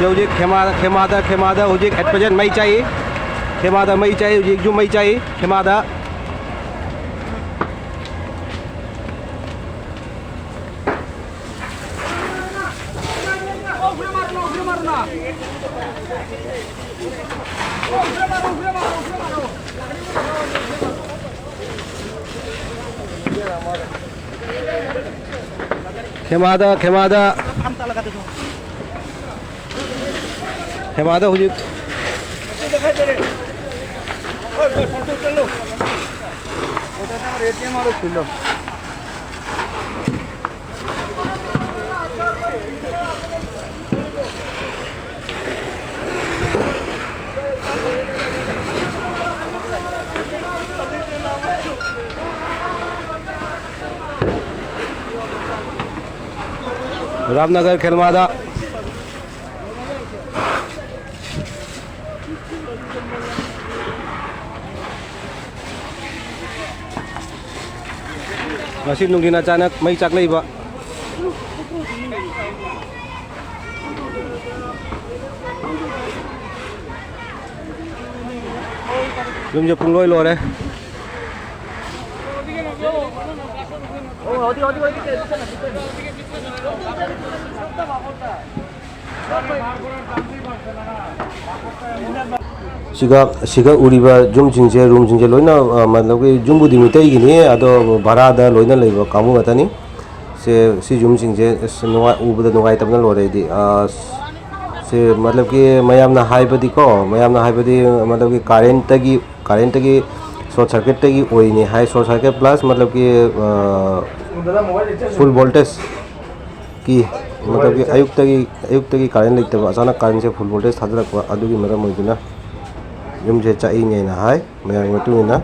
hujik khemada hujik at present mai chai khemada mai chai hujik ju mai chai khemada khemada hujik Ramnagar खेलमादा ngasi nungkin acanak may caklay ba yung pung loy lo đấy siga uriba jum jingje room jingje loina matlab ki jumbu dimitai gini ado barada loina leiba kamu gatani si jum jingje nuwa ubada nugai tabna lore di se matlab ki mayamna haibadi matlab ki current tagi short circuit tagi oini high short circuit plus matlab ki full voltage ki मतलब कि अयुक्त की कारण लेते हैं अचानक कारण से full voltage था रखा अदुगी मेरा मोइदुना जुम जे चाहिए नहीं ना है मैं मतु ना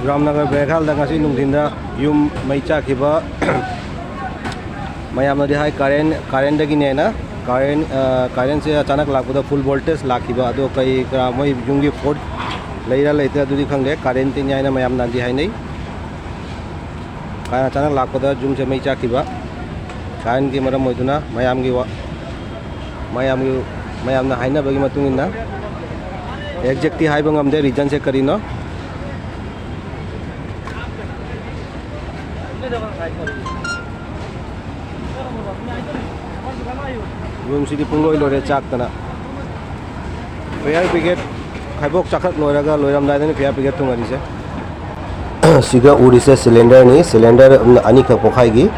रामनगर बेखाल दंगासी नुंथिना युम मैचा खिबा मयाम नदी हाई करेंट दगिने ना करेंट से अचानक लाखुदा फुल वोल्टेज लाखिबा अदो कई मोई युंगी फोर्ट लेरा लेते अदुदी खंगले करेंट तिन्यायना मयाम नदी हाई नहीं काय अचानक लाखुदा जुम से मैचा खिबा करेंट की मरम मोइदुना मयामना हाइना बगी मतुंगिना एक्जेक्टली हाई बंगमदे रीजन से करिनो रूम सिटी पुंगलोय लोरे चाकतना फायर ब्रिगेड खाइबोक चाखक लोरागा लोरामदायनि फायर ब्रिगेड तुंगारिसे सिगा उरिसे सिलेंडर नि सिलेंडर अनि ख पोखाइगी